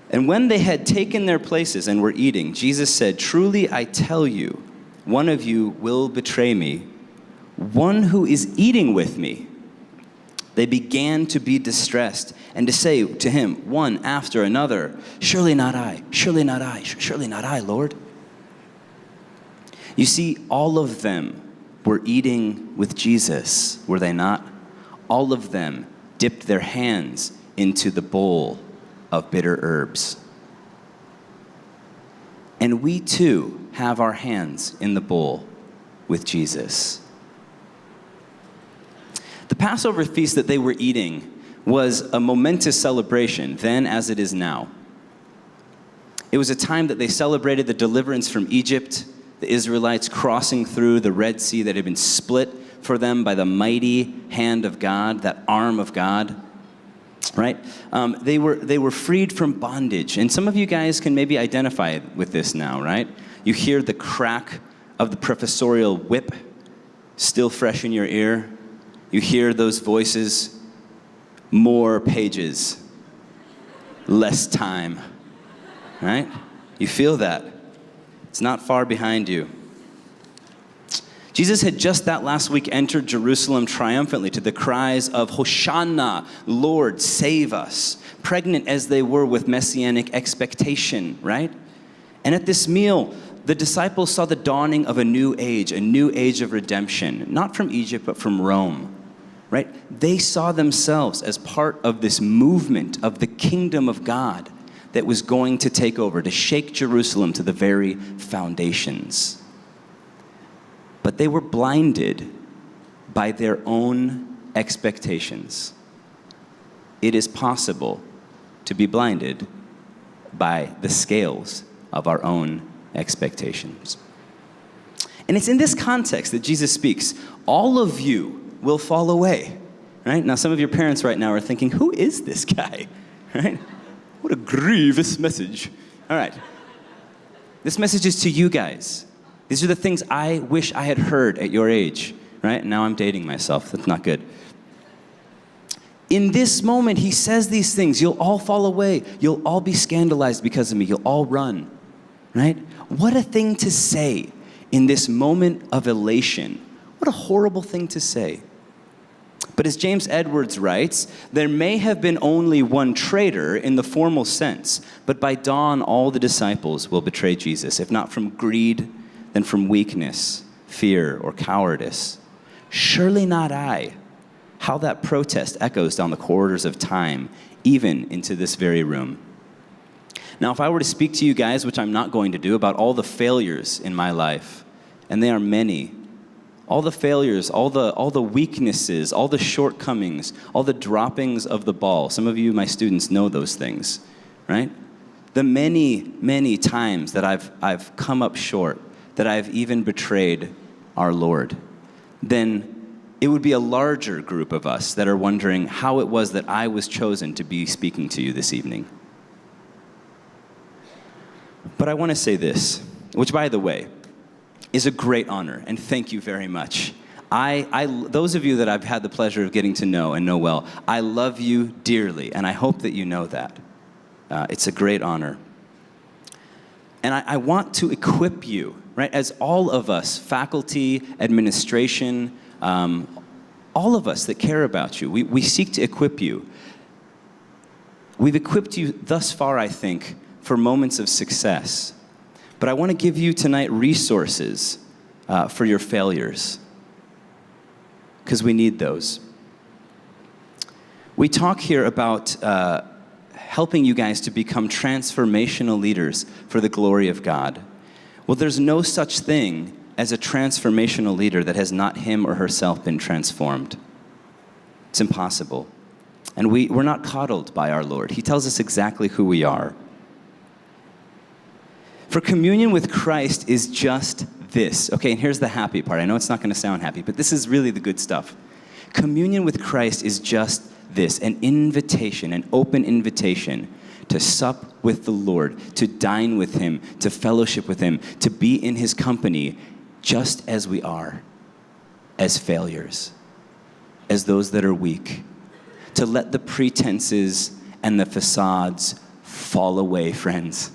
And when they had taken their places and were eating, Jesus said, truly I tell you, one of you will betray me, one who is eating with me. They began to be distressed and to say to him, one after another, surely not I, surely not I, surely not I, Lord. You see, all of them were eating with Jesus, were they not? All of them dipped their hands into the bowl of bitter herbs. And we too have our hands in the bowl with Jesus. The Passover feast that they were eating was a momentous celebration then as it is now. It was a time that they celebrated the deliverance from Egypt, the Israelites crossing through the Red Sea that had been split for them by the mighty hand of God, that arm of God, right? They were freed from bondage. And some of you guys can maybe identify with this now, right? You hear the crack of the professorial whip still fresh in your ear. You hear those voices, more pages, less time, right? You feel that. It's not far behind you. Jesus had just that last week entered Jerusalem triumphantly to the cries of Hosanna, Lord, save us, pregnant as they were with messianic expectation, right? And at this meal, the disciples saw the dawning of a new age of redemption, not from Egypt, but from Rome, right? They saw themselves as part of this movement of the kingdom of God that was going to take over, to shake Jerusalem to the very foundations. But they were blinded by their own expectations. It is possible to be blinded by the scales of our own expectations. And it's in this context that Jesus speaks, all of you will fall away, right? Now, some of your parents right now are thinking, who is this guy, right? What a grievous message. All right. This message is to you guys. These are the things I wish I had heard at your age, right? Now I'm dating myself. That's not good. In this moment, he says these things. You'll all fall away. You'll all be scandalized because of me. You'll all run, right? What a thing to say in this moment of elation. What a horrible thing to say. But as James Edwards writes, there may have been only one traitor in the formal sense, but by dawn all the disciples will betray Jesus, if not from greed, then from weakness, fear, or cowardice. Surely not I. How that protest echoes down the corridors of time, even into this very room. Now, if I were to speak to you guys, which I'm not going to do, about all the failures in my life, and they are many, all the failures, all the weaknesses, all the shortcomings, all the droppings of the ball. Some of you, my students, know those things, right? The many, many times that I've come up short, that I've even betrayed our Lord, then it would be a larger group of us that are wondering how it was that I was chosen to be speaking to you this evening. But I want to say this, which, by the way, is a great honor, and thank you very much. Those of you that I've had the pleasure of getting to know and know well, I love you dearly, and I hope that you know that. It's a great honor. And I want to equip you, right, as all of us, faculty, administration, all of us that care about you, we seek to equip you. We've equipped you thus far, I think, for moments of success. But I want to give you tonight resources for your failures, because we need those. We talk here about helping you guys to become transformational leaders for the glory of God. Well, there's no such thing as a transformational leader that has not him or herself been transformed. It's impossible. And we're not coddled by our Lord. He tells us exactly who we are. For communion with Christ is just this. Okay, and here's the happy part. I know it's not going to sound happy, but this is really the good stuff. Communion with Christ is just this, an invitation, an open invitation to sup with the Lord, to dine with him, to fellowship with him, to be in his company, just as we are, as failures, as those that are weak, to let the pretenses and the facades fall away, friends.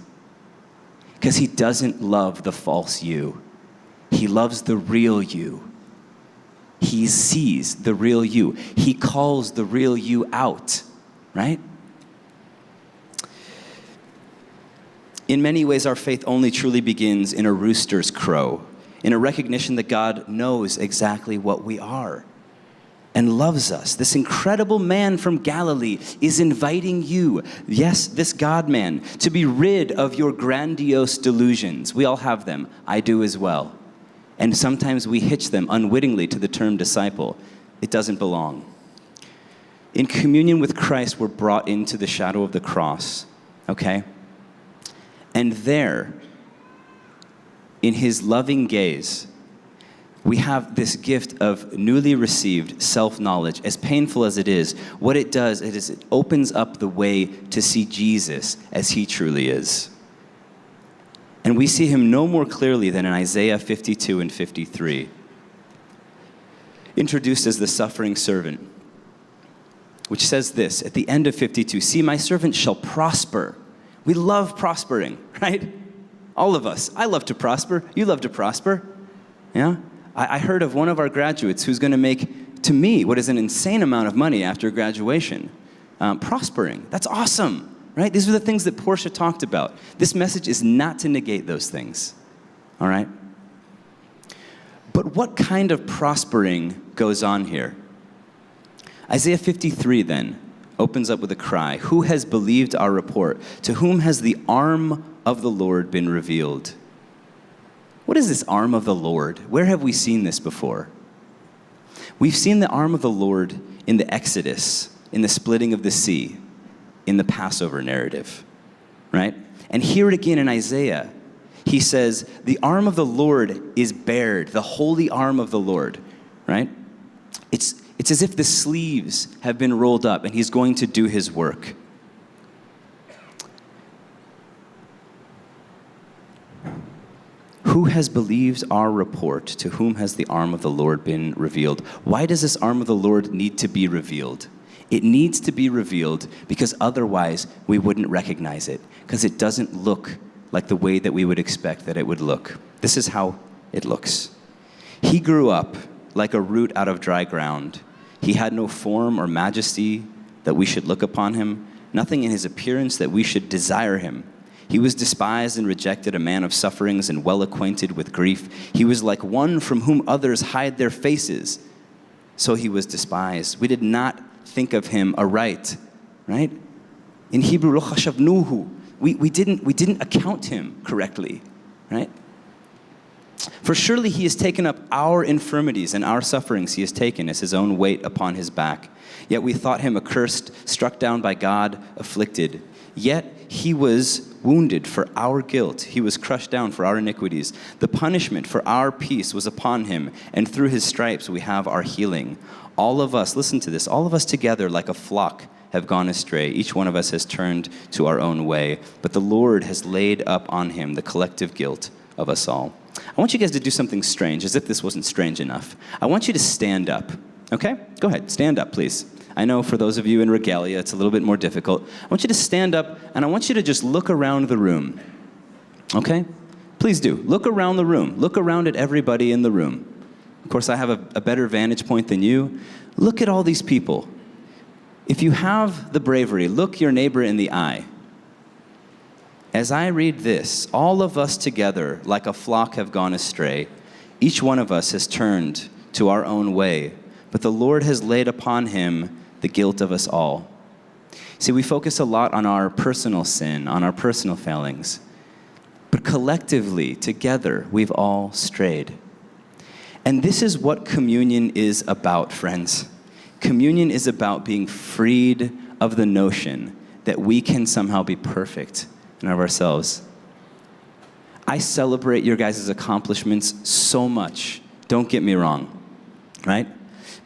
Because he doesn't love the false you. He loves the real you. He sees the real you. He calls the real you out, right? In many ways, our faith only truly begins in a rooster's crow, in a recognition that God knows exactly what we are and loves us. This incredible man from Galilee is inviting you, yes, this God-man, to be rid of your grandiose delusions. We all have them. I do as well. And sometimes we hitch them unwittingly to the term disciple. It doesn't belong. In communion with Christ, we're brought into the shadow of the cross, okay? And there, in his loving gaze, we have this gift of newly received self-knowledge. As painful as it is, what it does is it opens up the way to see Jesus as he truly is. And we see him no more clearly than in Isaiah 52 and 53, introduced as the suffering servant, which says this at the end of 52, "See, my servant shall prosper." We love prospering, right? All of us. I love to prosper. You love to prosper. Yeah? I heard of one of our graduates who's going to make, to me, what is an insane amount of money after graduation. Prospering. That's awesome, right? These are the things that Portia talked about. This message is not to negate those things, all right? But what kind of prospering goes on here? Isaiah 53, then, opens up with a cry. Who has believed our report? To whom has the arm of the Lord been revealed? What is this arm of the Lord? Where have we seen this before? We've seen the arm of the Lord in the Exodus, in the splitting of the sea, in the Passover narrative, right? And here again in Isaiah, he says, the arm of the Lord is bared, the holy arm of the Lord, right? It's as if the sleeves have been rolled up and he's going to do his work. Who has believed our report? To whom has the arm of the Lord been revealed? Why does this arm of the Lord need to be revealed? It needs to be revealed because otherwise we wouldn't recognize it, because it doesn't look like the way that we would expect that it would look. This is how it looks. He grew up like a root out of dry ground. He had no form or majesty that we should look upon him, nothing in his appearance that we should desire him. He was despised and rejected, a man of sufferings and well acquainted with grief. He was like one from whom others hide their faces, so he was despised. We did not think of him aright, right? In Hebrew, lo chashavnuhu. We didn't account him correctly, right? For surely he has taken up our infirmities and our sufferings he has taken as his own weight upon his back. Yet we thought him accursed, struck down by God, afflicted. Yet he was wounded for our guilt. He was crushed down for our iniquities. The punishment for our peace was upon him, and through his stripes we have our healing. All of us, listen to this, all of us together like a flock have gone astray. Each one of us has turned to our own way, but the Lord has laid up on him the collective guilt of us all. I want you guys to do something strange, as if this wasn't strange enough. I want you to stand up, okay? Go ahead, stand up, please. I know for those of you in regalia, it's a little bit more difficult. I want you to stand up, and I want you to just look around the room, okay? Please do. Look around the room. Look around at everybody in the room. Of course, I have a better vantage point than you. Look at all these people. If you have the bravery, look your neighbor in the eye. As I read this, all of us together, like a flock, have gone astray. Each one of us has turned to our own way, but the Lord has laid upon him the guilt of us all. See, we focus a lot on our personal sin, on our personal failings, but collectively, together, we've all strayed. And this is what communion is about, friends. Communion is about being freed of the notion that we can somehow be perfect in of ourselves. I celebrate your guys' accomplishments so much. Don't get me wrong, right?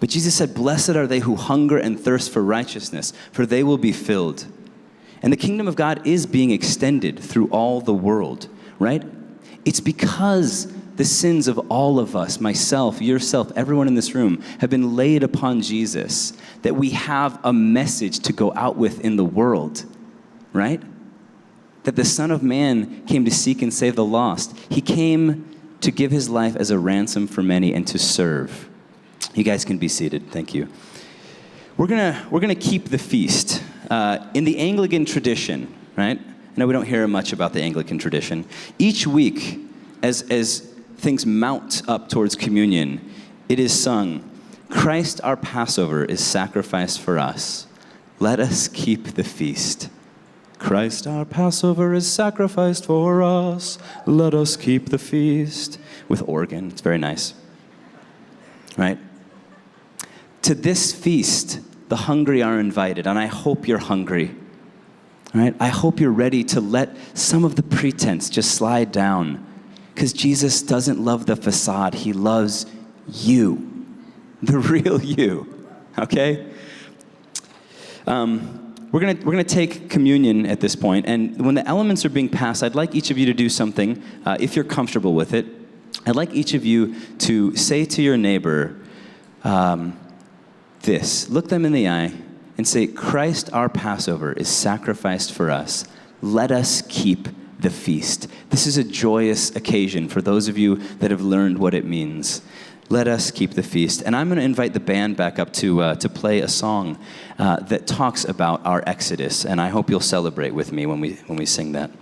But Jesus said, blessed are they who hunger and thirst for righteousness, for they will be filled. And the kingdom of God is being extended through all the world, right? It's because the sins of all of us, myself, yourself, everyone in this room, have been laid upon Jesus, that we have a message to go out with in the world, right? That the Son of Man came to seek and save the lost. He came to give his life as a ransom for many and to serve. You guys can be seated. Thank you. We're gonna keep the feast. In the Anglican tradition, right? I know we don't hear much about the Anglican tradition. Each week, as things mount up towards communion, it is sung, Christ our Passover is sacrificed for us. Let us keep the feast. Christ our Passover is sacrificed for us. Let us keep the feast. With organ, it's very nice. Right? To this feast, the hungry are invited, and I hope you're hungry. Right? I hope you're ready to let some of the pretense just slide down, because Jesus doesn't love the facade. He loves you, the real you. Okay? We're gonna take communion at this point, and when the elements are being passed, I'd like each of you to do something, if you're comfortable with it. I'd like each of you to say to your neighbor this. Look them in the eye and say, Christ our Passover is sacrificed for us. Let us keep the feast. This is a joyous occasion for those of you that have learned what it means. Let us keep the feast. And I'm going to invite the band back up to play a song that talks about our Exodus. And I hope you'll celebrate with me when we sing that.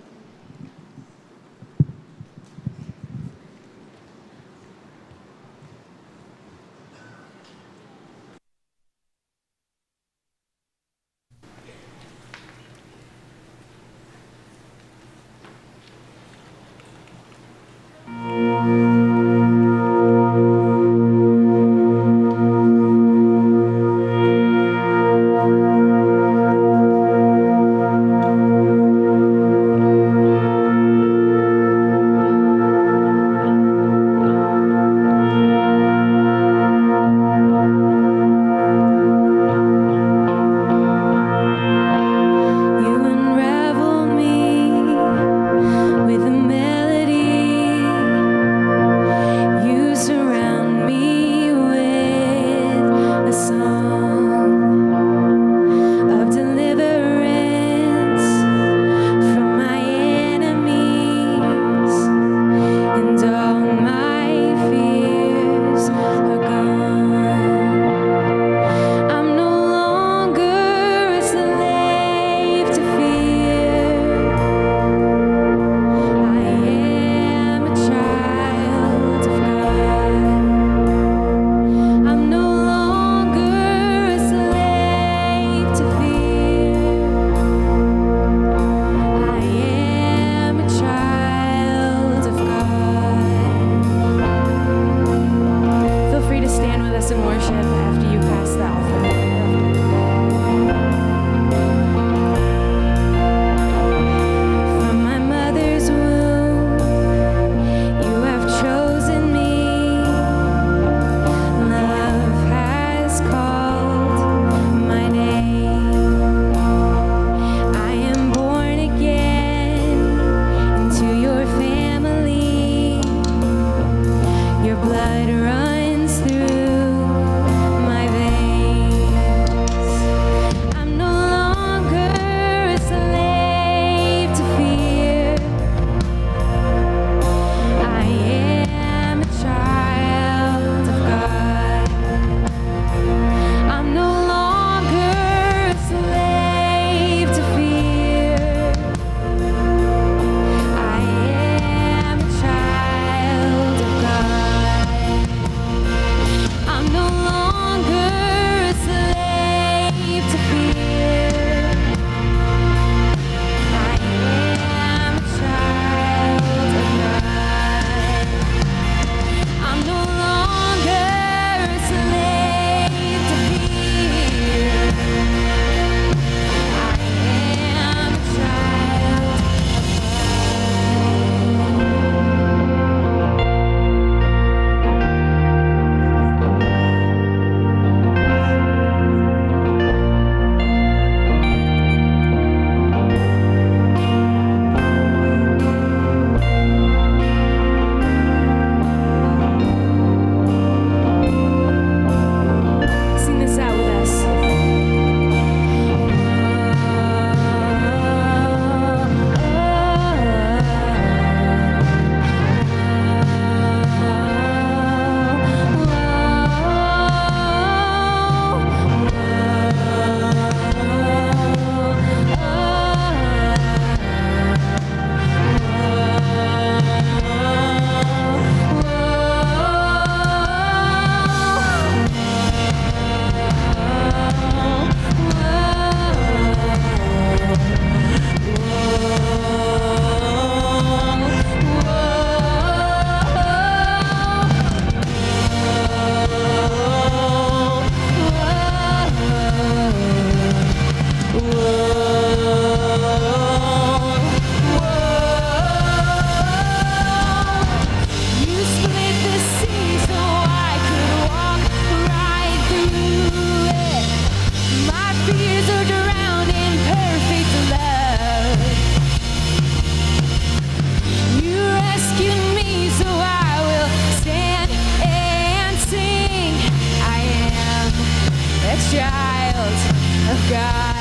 child of God.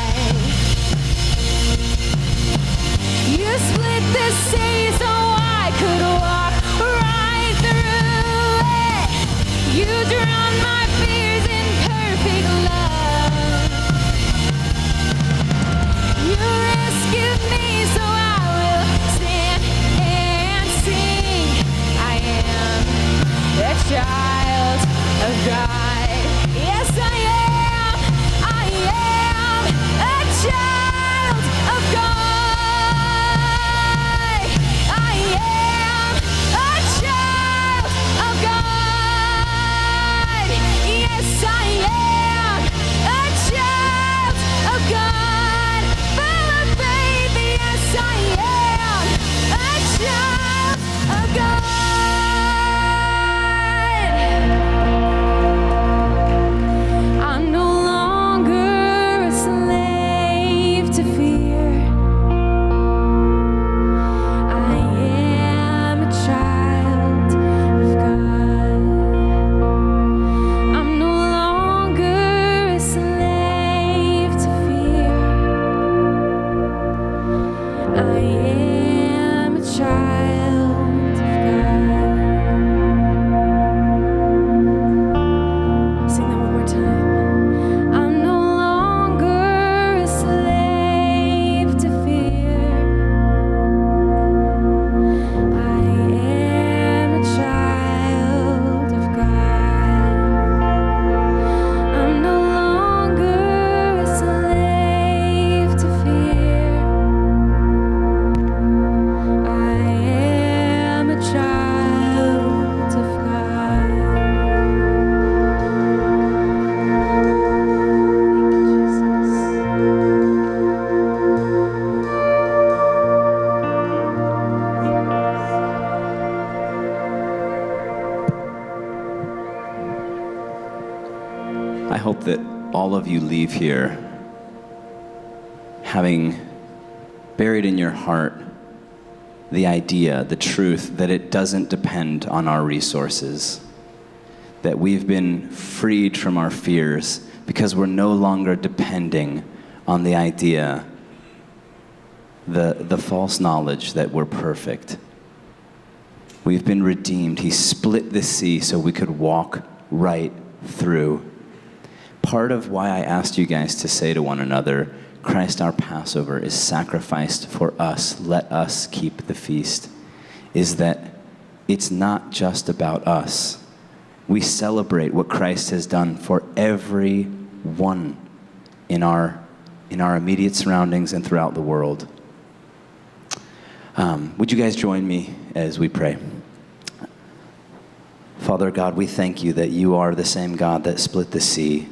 You split the sea so I could walk right through it. You drowned my fears in perfect love. You rescued me, so I will stand and sing. I am a child of God. Yes, I am. I am a child of God. I am a child of God. Yes, I am a child of God. Full of faith. Yes, I am a child of God. I'm no longer a slave to fear. I am a child of God. I'm no longer a slave to fear. I am a child of God. Sing that one more time. I'm no longer a slave to fear. I am a child of God. I'm no longer a slave to fear. I am a child of God. I hope that all of you leave here having buried in your heart the idea, the truth, that it doesn't depend on our resources, that we've been freed from our fears because we're no longer depending on the idea, the false knowledge that we're perfect. We've been redeemed. He split the sea so we could walk right through. Part of why I asked you guys to say to one another, Christ our Passover is sacrificed for us, let us keep the feast, is that it's not just about us. We celebrate what Christ has done for everyone in our immediate surroundings and throughout the world. Would you guys join me as we pray? Father God, we thank you that you are the same God that split the sea.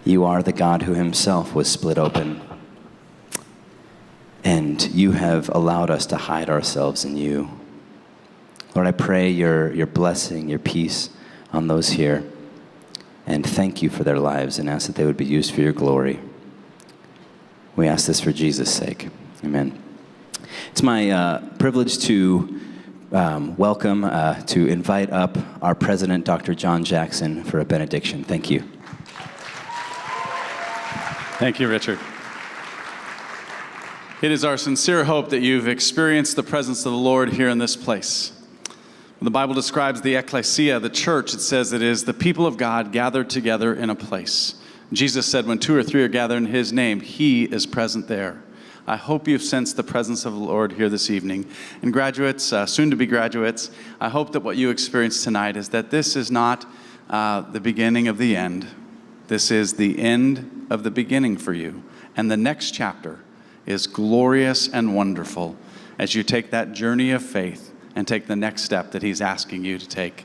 You are the God who himself was split open. And you have allowed us to hide ourselves in you. Lord, I pray your blessing, your peace on those here. And thank you for their lives and ask that they would be used for your glory. We ask this for Jesus' sake. Amen. It's my privilege to to invite up our president, Dr. John Jackson, for a benediction. Thank you. Thank you, Richard. It is our sincere hope that you've experienced the presence of the Lord here in this place. When the Bible describes the ecclesia, the church, it says it is the people of God gathered together in a place. Jesus said, when 2 or 3 are gathered in his name, he is present there. I hope you've sensed the presence of the Lord here this evening. And graduates, soon-to-be graduates, I hope that what you experienced tonight is that this is not the beginning of the end. This is the end of the beginning for you. And the next chapter is glorious and wonderful as you take that journey of faith and take the next step that he's asking you to take.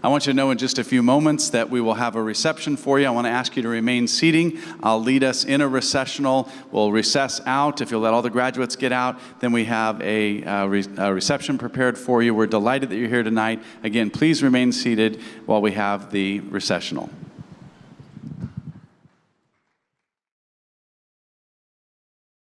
I want you to know in just a few moments that we will have a reception for you. I want to ask you to remain seating. I'll lead us in a recessional. We'll recess out. If you'll let all the graduates get out, then we have a reception prepared for you. We're delighted that you're here tonight. Again, please remain seated while we have the recessional.